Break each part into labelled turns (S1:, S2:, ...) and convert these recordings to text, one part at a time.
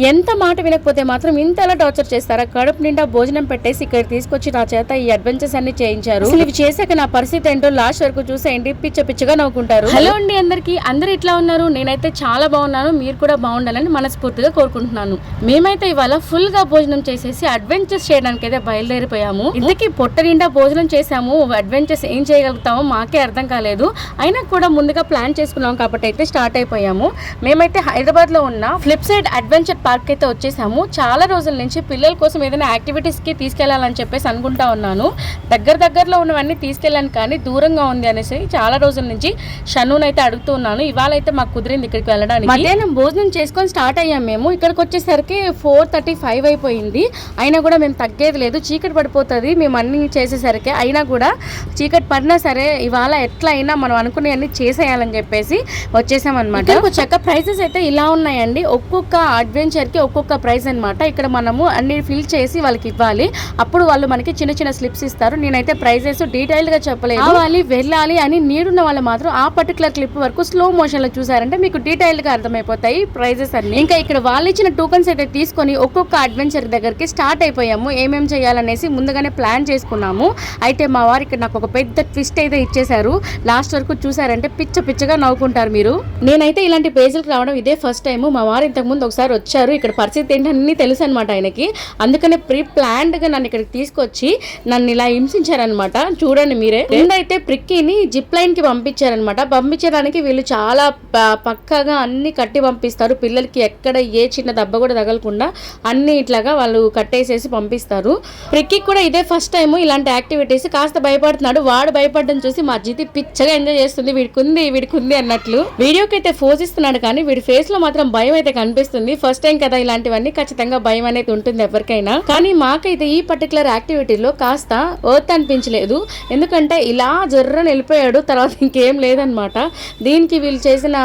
S1: ఎంత మాట వినకపోతే మాత్రం ఇంతలా టార్చర్ చేస్తారా? కడుపు నిండా భోజనం పెట్టేసి ఇక్కడ తీసుకొచ్చి నా చేత ఈ అడ్వెంచర్స్ అన్ని చేయించారు. ఇవి చేశాక నా పరిస్థితి ఏంటో లాస్ట్ వరకు చూసేయండి. పిచ్చ పిచ్చగా నవ్వుకుంటారు. హలో అండి అందరికి, అందరు ఇట్లా ఉన్నారు? నేనైతే చాలా బాగున్నాను. మీరు కూడా బాగుండాలని మనస్ఫూర్తిగా కోరుకుంటున్నాను. మేమైతే ఇవాళ ఫుల్ గా భోజనం చేసేసి అడ్వెంచర్స్ చేయడానికి అయితే బయలుదేరిపోయాము. ఇంతకీ పొట్ట నిండా భోజనం చేసాము, అడ్వెంచర్స్ ఏం చేయగలుగుతామో మాకే అర్థం కాలేదు. అయినా కూడా ముందుగా ప్లాన్ చేసుకున్నాం కాబట్టి అయితే స్టార్ట్ అయిపోయాము. మేమైతే హైదరాబాద్ లో ఉన్న ఫ్లిప్ సైడ్ అడ్వెంచర్ పార్క్ అయితే వచ్చేసాము. చాలా రోజుల నుంచి పిల్లల కోసం ఏదైనా యాక్టివిటీస్ కి తీసుకెళ్లాలని చెప్పేసి అనుకుంటా ఉన్నాను. దగ్గరలో ఉన్నవన్నీ తీసుకెళ్ళాను, కానీ దూరంగా ఉంది అనేసి చాలా రోజుల నుంచి షన్నుని అయితే అడుగుతూ ఉన్నాను. ఇవాళ అయితే మాకు కుదిరింది ఇక్కడికి వెళ్ళడానికి. మధ్యాహ్నం భోజనం చేసుకొని స్టార్ట్ అయ్యాం. మేము ఇక్కడికి వచ్చేసరికి 4:35 అయిపోయింది. అయినా కూడా మేము తగ్గేది లేదు. చీకటి పడిపోతుంది మేము అన్ని చేసేసరికి. అయినా కూడా చీకటి పడినా సరే ఇవాళ ఎట్లా అయినా మనం అనుకునే అన్ని చేసేయాలని చెప్పేసి వచ్చేసాం అనమాట. చక్క ప్రైసెస్ అయితే ఇలా ఉన్నాయండి. ఒక్కొక్క అడ్వెంచర్ కి ఒక్కొక్క ప్రైస్ అనమాట. ఇక్కడ మనము అన్ని ఫిల్ చేసి వాళ్ళకి ఇవ్వాలి. అప్పుడు వాళ్ళు మనకి చిన్న చిన్న స్లిప్స్ ఇస్తారు. నేనైతే ప్రైజెస్ డీటెయిల్ గా చెప్పలేదు. కావాలి వెళ్ళాలి అని నీడున్న వాళ్ళు మాత్రం ఆ పర్టికులర్ క్లిప్ వరకు స్లో మోషన్ లో చూసారంటే మీకు డీటెయిల్ గా అర్థమైపోతాయి ప్రైజెస్ అన్ని. ఇంకా ఇక్కడ వాళ్ళు ఇచ్చిన టోకన్స్ అయితే తీసుకొని ఒక్కొక్క అడ్వెంచర్ దగ్గరికి స్టార్ట్ అయిపోయాము. ఏమేం చేయాలనేసి ముందుగానే ప్లాన్ చేసుకున్నాము. అయితే మా వారు ఇక్కడ నాకు ఒక పెద్ద ట్విస్ట్ అయితే ఇచ్చేసారు. లాస్ట్ వరకు చూసారంటే పిచ్చగా నవ్వుకుంటారు మీరు. నేనైతే ఇలాంటి ప్లేసులకు రావడం ఇదే ఫస్ట్ టైం. మా వారు ఇంతకు ముందు ఒకసారి వచ్చారు. ఇక్కడ పరిస్థితి ఏంటన్నీ తెలుసు అనమాట ఆయనకి. అందుకనే ప్రీ ప్లాన్డ్ గా నన్ను ఇక్కడికి తీసుకొచ్చి నన్ను ఇలా హింసించారనమాట. చూడండి మీరే. ముందైతే ప్రిక్కీని జిప్ లైన్ కి పంపించారనమాట. పంపించడానికి వీళ్ళు చాలా పక్కాగా అన్ని కట్టి పంపిస్తారు. పిల్లలకి ఎక్కడ ఏ చిన్న దెబ్బ కూడా తగలకుండా అన్ని ఇట్లాగా వాళ్ళు కట్టేసేసి పంపిస్తారు. ప్రిక్కీ కూడా ఇదే ఫస్ట్ టైం ఇలాంటి యాక్టివిటీస్. కాస్త భయపడుతున్నాడు. వాడు భయపడడం చూసి మా జీతి పిచ్చగా ఎంజాయ్ చేస్తుంది. వీడికి ఉంది అన్నట్లు వీడియోకి అయితే ఫోజ్ ఇస్తున్నాడు, కానీ వీడి ఫేస్ లో మాత్రం భయం అయితే కనిపిస్తుంది. ఫస్ట్ టైం కదా ఇలాంటివన్నీ, ఖచ్చితంగా భయం అనేది ఉంటుంది ఎవరికైనా. కానీ మాకైతే ఈ పర్టికులర్ యాక్టివిటీలో కాస్త వర్త్ అనిపించలేదు. ఎందుకంటే ఇలా జర్రని వెళ్ళిపోయాడు, తర్వాత ఇంకేం లేదనమాట. దీనికి వీళ్ళు చేసిన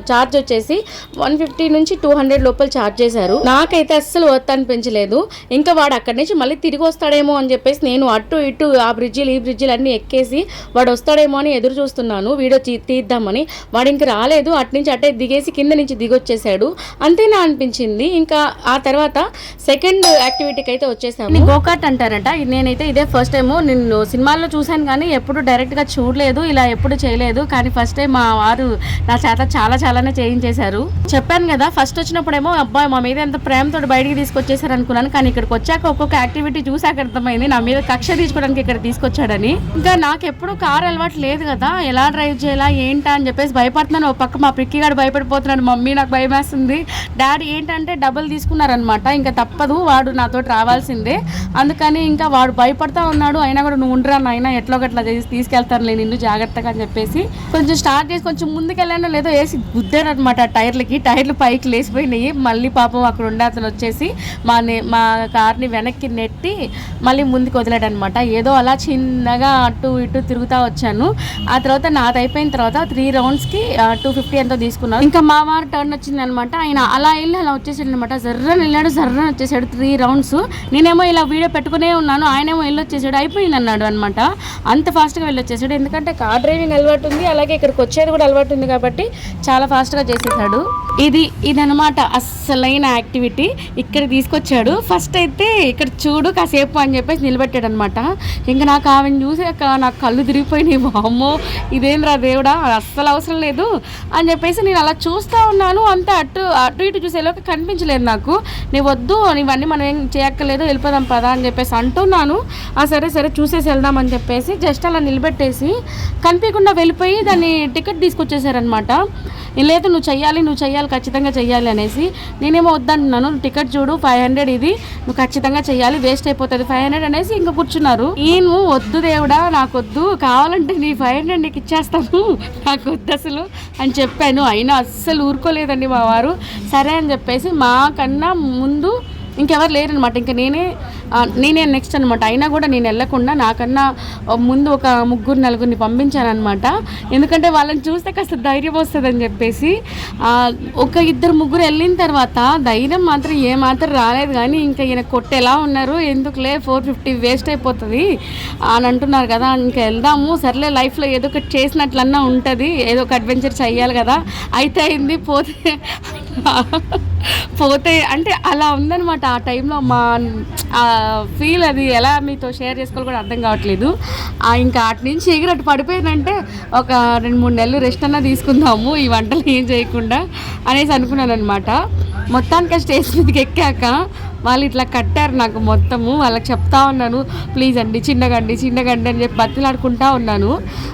S1: ఛార్జ్ వచ్చేసి 150 నుంచి 200 లోపల ఛార్జ్ చేశారు. నాకైతే అస్సలు వర్త్ అనిపించలేదు. ఇంకా వాడు అక్కడి నుంచి మళ్ళీ తిరిగి వస్తాడేమో అని చెప్పేసి నేను అటు ఇటు ఆ బ్రిడ్జిలు ఈ బ్రిడ్జిలు అన్ని ఎక్కేసి వాడు వస్తాడేమో అని ఎదురు చూస్తున్నాను వీడియో తీద్దామని. వాడు ఇంక రాలేదు. అటు నుంచి అటే దిగేసి కింద నుంచి దిగొచ్చేసాడు. అంతేనా అనిపించింది. ఇంకా ఆ తర్వాత సెకండ్ యాక్టివిటీకి అయితే వచ్చేసాము. గోకాట్ అంటారంట. నేనైతే ఇదే ఫస్ట్ టైం. నేను సినిమాల్లో చూశాను కానీ ఎప్పుడు డైరెక్ట్ గా చూడలేదు, ఇలా ఎప్పుడు చేయలేదు. కానీ ఫస్ట్ టైం మా వారు నా చేత చాలానే చేయించేశారు. చెప్పాను కదా ఫస్ట్ వచ్చినప్పుడేమో అబ్బాయి మా మీద ఎంత ప్రేమతో బయటికి తీసుకొచ్చేసారు అనుకున్నాను. కానీ ఇక్కడికి వచ్చాక ఒక్కొక్క యాక్టివిటీ చూసాక అర్థమైంది నా మీద కక్ష తీసుకోవడానికి ఇక్కడ తీసుకొచ్చాడని. ఇంకా నాకు ఎప్పుడు కారు అలవాటు లేదు కదా, ఎలా డ్రైవ్ చేయాలా ఏంటా అని చెప్పేసి భయపడుతున్నాను. ఒక పక్క మా పిక్కిగాడు భయపడిపోతున్నాడు. మమ్మీ నాకు భయం వేస్తుంది. డాడీ ఏంటంటే డబ్బులు తీసుకున్నారనమాట. ఇంకా తప్పదు, వాడు నాతో రావాల్సిందే. అందుకని ఇంకా వాడు భయపడతా ఉన్నాడు. అయినా కూడా నువ్వు ఉండరా నాయన ఎట్లా ఒకట్లా చేసి తీసుకెళ్తాను నేను నిన్ను జాగ్రత్తగా అని చెప్పేసి కొంచెం స్టార్ట్ చేసి కొంచెం ముందుకెళ్ళానో లేదో వేసి గుద్దాడు అనమాట. టైర్లు పైకి లేసిపోయినాయి. మళ్ళీ పాపం అక్కడ ఉండే అతను వచ్చేసి మా కార్ని వెనక్కి నెట్టి మళ్ళీ ముందుకు వదిలాడు అనమాట. ఏదో అలా చిన్నగా అటు ఇటు తిరుగుతూ వచ్చాను. ఆ తర్వాత నాది అయిపోయిన తర్వాత 3 రౌండ్స్కి 250 ఎంతో తీసుకున్నాను. ఇంకా మా వారు టర్న్ వచ్చింది అనమాట. ఆయన అలా వెళ్ళి అలా వచ్చేసాడు అనమాట. జర్రని వచ్చేసాడు 3 రౌండ్స్. నేనేమో ఇలా వీడియో పెట్టుకునే ఉన్నాను, ఆయనేమో వెళ్ళొచ్చేసాడు. అయిపోయింది అన్నాడు అనమాట. అంత ఫాస్ట్గా వెళ్ళొచ్చేసాడు. ఎందుకంటే కార్ డ్రైవింగ్ అలవాటు ఉంది, అలాగే ఇక్కడికి వచ్చేది కూడా అలవాటు ఉంది కాబట్టి చాలా ఫాస్ట్గా చేసేసాడు. ఇదనమాట అస్సలైన యాక్టివిటీ. ఇక్కడ తీసుకొచ్చాడు. ఫస్ట్ అయితే ఇక్కడ చూడు కాసేపు అని చెప్పేసి నిలబెట్టాడు అనమాట. ఇంకా నాకు ఆమెను చూసాక నాకు కళ్ళు తిరిగిపోయినాయి. అమ్మో ఇదేంద్రా దేవుడా, అస్సలు అవసరం లేదు అని చెప్పేసి నేను అలా చూస్తూ ఉన్నాను. అంతా అటు ఇటు చూసేలోకి కనిపించలేదు నాకు. నేను వద్దు ఇవన్నీ మనం ఏం చేయక్కర్లేదు, వెళ్ళిపోదాం పదా అని చెప్పేసి అంటున్నాను. సరే చూసేసి వెళ్దాం అని చెప్పేసి జస్ట్ అలా నిలబెట్టేసి కనిపించకుండా వెళ్ళిపోయి దాన్ని టికెట్ తీసుకొచ్చేసారనమాట. లేదు నువ్వు చెయ్యాలి ఖచ్చితంగా చెయ్యాలి అనేసి. నేనేమో వద్దంటున్నాను. టికెట్ చూడు 500 ఇది, నువ్వు ఖచ్చితంగా చెయ్యాలి, వేస్ట్ అయిపోతుంది 500 అనేసి ఇంకా కూర్చున్నారు. నేను వద్దు దేవుడా నాకు వద్దు, కావాలంటే నీ 500 నీకు ఇచ్చేస్తాను, నాకు వద్దు అసలు అని చెప్పాను. అయినా అస్సలు ఊరుకోలేదండి మా వారు. సరే అని చెప్పేసి మా కన్నా ముందు ఇంకెవరు లేరనమాట. ఇంకా నేనే నేనే నెక్స్ట్ అనమాట. అయినా కూడా నేను వెళ్ళకుండా నాకన్నా ముందు ఒక 3-4 పంపించాను అనమాట. ఎందుకంటే వాళ్ళని చూస్తే కాస్త ధైర్యం వస్తుందని చెప్పేసి. ఒక 2-3 వెళ్ళిన తర్వాత ధైర్యం మాత్రం ఏమాత్రం రాలేదు. కానీ ఇంకా ఈయన కొట్టేలా ఉన్నారు, ఎందుకులే 450 వేస్ట్ అయిపోతుంది అని అంటున్నారు కదా, ఇంకా వెళ్దాము సర్లే, లైఫ్లో ఏదో ఒకటి చేసినట్లన్నా ఉంటుంది, ఏదో ఒక అడ్వెంచర్ చెయ్యాలి కదా, అయితే అయింది పోతే అంటే అలా ఉందనమాట. ఆ టైంలో మా ఫీల్ అది ఎలా మీతో షేర్ చేసుకోవాలి కూడా అర్థం కావట్లేదు. ఇంకా అటు నుంచి ఎగిరట్టు పడిపోయిందంటే ఒక 2-3 నెలలు రెస్ట్ అన్నా తీసుకుందాము ఈ వంటలు ఏం చేయకుండా అనేసి అనుకున్నాను అనమాట. మొత్తానికి స్టేజ్ మీదకి ఎక్కాక వాళ్ళు ఇట్లా కట్టారు నాకు మొత్తము. వాళ్ళకి చెప్తా ఉన్నాను, ప్లీజ్ అండి చిన్నగండి అని చెప్పి బతిలాడుకుంటా ఉన్నాను.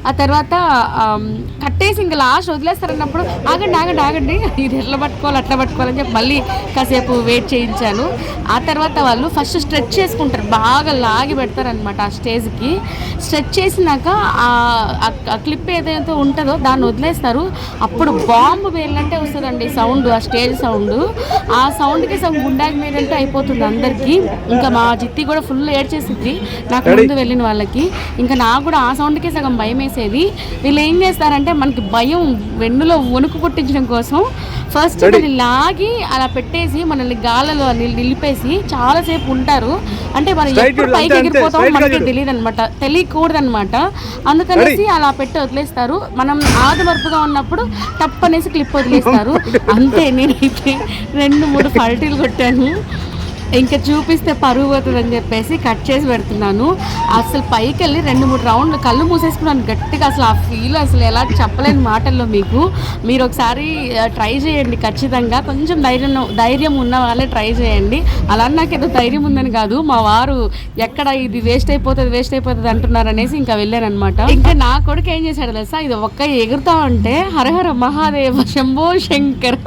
S1: ఆ తర్వాత కట్టేసి ఇంకా లాస్ట్ వదిలేస్తారన్నప్పుడు ఆగండి ఇది ఎట్లా పట్టుకోవాలి అట్లా పట్టుకోవాలని చెప్పి మళ్ళీ కాసేపు వెయిట్ చేయించాను. ఆ తర్వాత వాళ్ళు ఫస్ట్ స్ట్రెచ్ చేసుకుంటారు, బాగా లాగి పెడతారనమాట ఆ స్టేజ్కి. స్ట్రెచ్ చేసినాక ఆ క్లిప్ ఏదైతే ఉంటుందో దాన్ని వదిలేస్తారు. అప్పుడు బాంబు వేయాలంటే వస్తుందండి సౌండ్, ఆ స్టేజ్ సౌండ్. ఆ సౌండ్కి సగం గుండాకి మీరంటే అయిపోతుంది అందరికీ. ఇంకా మా జిత్తి కూడా ఫుల్ ఏడ్చేసింది నాకు ముందు వెళ్ళిన వాళ్ళకి. ఇంకా నాకు కూడా ఆ సౌండ్కే సగం భయం వేసేది. వీళ్ళు ఏం చేస్తారంటే మనకి భయం వెన్నులో వణుకు పుట్టించడం కోసం ఫస్ట్ దాన్ని లాగి అలా పెట్టేసి మనల్ని గాలలో నిలిపేసి చాలాసేపు ఉంటారు. అంటే మనం ఎప్పుడు పైకి ఎగిరిపోతామో మనకి తెలియకూడదనమాట. అందుకనేసి అలా పెట్టి వదిలేస్తారు. మనం ఆదమర్పుగా ఉన్నప్పుడు తప్పనేసి క్లిప్ వదిలేస్తారు. అంతే, నేనైతే 2-3 పల్టీలు కొట్టాను. ఇంకా చూపిస్తే పరుగు పోతుందని చెప్పేసి కట్ చేసి పెడుతున్నాను. అసలు పైకి వెళ్ళి 2-3 రౌండ్లు కళ్ళు మూసేసుకున్నాను గట్టిగా. అసలు ఆ ఫీల్ అసలు ఎలా చెప్పలేని మాటల్లో మీకు. మీరు ఒకసారి ట్రై చేయండి ఖచ్చితంగా. కొంచెం ధైర్యం ఉన్న వాళ్ళే ట్రై చేయండి. అలా నాకు ఏదో ధైర్యం ఉందని కాదు, మా వారు ఎక్కడ ఇది వేస్ట్ అయిపోతుంది అంటున్నారు అనేసి ఇంకా వెళ్ళానమాట. ఇంకా నా కొడుకు ఏం చేశాడు తెలుసా, ఇది ఒక్క ఎగురుతా ఉంటే హరహర మహాదేవ శంభో శంకర్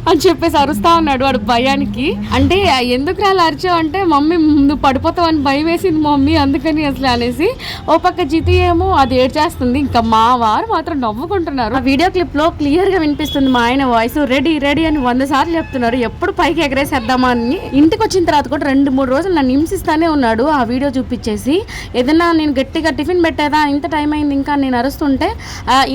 S1: అని చెప్పేసి అరుస్తా ఉన్నాడు వాడు భయానికి. అంటే ఎందుకు అరిచావు అంటే, మమ్మీ నువ్వు పడిపోతావు అని భయం వేసింది మమ్మీ అందుకని అసలు అనేసి. ఓ పక్క జితి ఏమో అది ఏడ్చేస్తుంది, ఇంకా మా వారు మాత్రం నవ్వుకుంటున్నారు. ఆ వీడియో క్లిప్ లో క్లియర్ గా వినిపిస్తుంది మా ఆయన వాయిస్, రెడీ అని 100 సార్లు చెప్తున్నారు ఎప్పుడు పైకి ఎగరేసేద్దామా అని. ఇంటికి వచ్చిన తర్వాత కూడా 2-3 రోజులు నన్ను హింసిస్తానే ఉన్నాడు ఆ వీడియో చూపించేసి. ఏదన్నా నేను గట్టిగా టిఫిన్ పెట్టేదా, ఇంత టైం అయింది ఇంకా నేను అరుస్తుంటే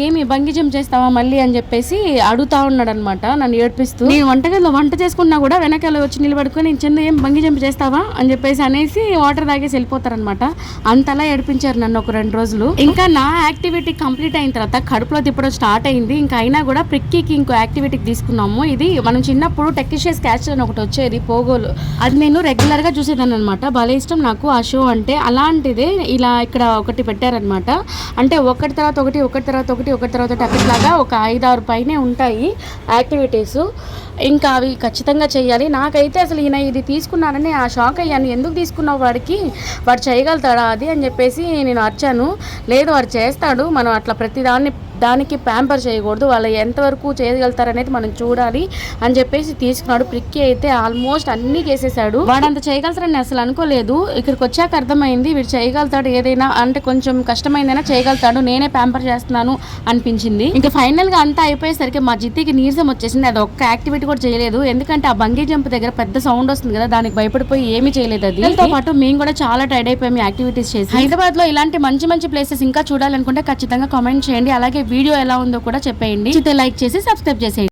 S1: ఏమి బంగి జంప్ చేస్తావా మళ్ళీ అని చెప్పేసి అడుగుతా ఉన్నాడు అనమాట నన్ను ఏడ్పిస్తూ. నేను వంటగదిలో వంట చేసుకున్నా కూడా వెనకాల వచ్చి నిలబడుకొని చిన్న ఏం బంగి జంప్ చేస్తావా అని చెప్పేసి అనేసి వాటర్ తాగేసి వెళ్ళిపోతారనమాట. అంతలా ఏడిపించారు నన్ను ఒక 2 రోజులు. ఇంకా నా యాక్టివిటీ కంప్లీట్ అయిన తర్వాత కడుపులో తిప్పడం స్టార్ట్ అయింది. ఇంకా అయినా కూడా ప్రిక్కీకి ఇంకో యాక్టివిటీకి తీసుకున్నాము. ఇది మనం చిన్నప్పుడు టెక్నిషియస్ క్యాచ్ అని ఒకటి వచ్చేది పోగోలు, అది నేను రెగ్యులర్ గా చూసేదాన్ని అనమాట. భలే ఇష్టం నాకు ఆ షో అంటే. అలాంటిదే ఇలా ఇక్కడ ఒకటి పెట్టారనమాట. అంటే ఒకటి తర్వాత ఒకటి అట్లాగా ఒక 5-6 పైనే ఉంటాయి యాక్టివిటీస్. ఇంకా అవి ఖచ్చితంగా చెయ్యాలి. నాకైతే అసలు ఈయన ఇది తీసుకున్నానని ఆ షాక్ అయ్యాను. ఎందుకు తీసుకున్నావు, వాడు చేయగలుగుతాడా అది అని చెప్పేసి నేను అరిచాను. లేదు వాడు చేస్తాడు, మనం అట్లా దానికి ప్యాంపర్ చేయకూడదు, వాళ్ళు ఎంతవరకు చేయగలుగుతారనేది మనం చూడాలి అని చెప్పేసి తీసుకున్నాడు. ప్రిక్కీ అయితే ఆల్మోస్ట్ అన్నీ చేసేసాడు. వాడు అంత చేయగలుగుతారని అసలు అనుకోలేదు. ఇక్కడికి వచ్చాక అర్థమైంది వీడు చేయగలుగుతాడు, ఏదైనా అంటే కొంచెం కష్టమైందైనా చేయగలుగుతాడు, నేనే ప్యాంపర్ చేస్తున్నాను అనిపించింది. ఇంకా ఫైనల్ గా అంతా అయిపోయేసరికి మా జిత్తికి నీరసం వచ్చేసింది. అది ఒక్క యాక్టివిటీ కూడా చేయలేదు, ఎందుకంటే ఆ బంగీ జంప్ దగ్గర పెద్ద సౌండ్ వస్తుంది కదా, దానికి భయపడిపోయి ఏమీ చేయలేదు. అది దాంతో పాటు మేము కూడా చాలా టైర్డ్ అయిపోయాము యాక్టివిటీస్ చేసి. హైదరాబాద్ లో ఇలాంటి మంచి ప్లేసెస్ ఇంకా చూడాలనుకుంటే ఖచ్చితంగా కామెంట్ చేయండి. అలాగే వీడియో ఎలా ఉందో కూడా చెప్పేయండి. లైక్ చేసి సబ్స్క్రైబ్ చేసేయండి.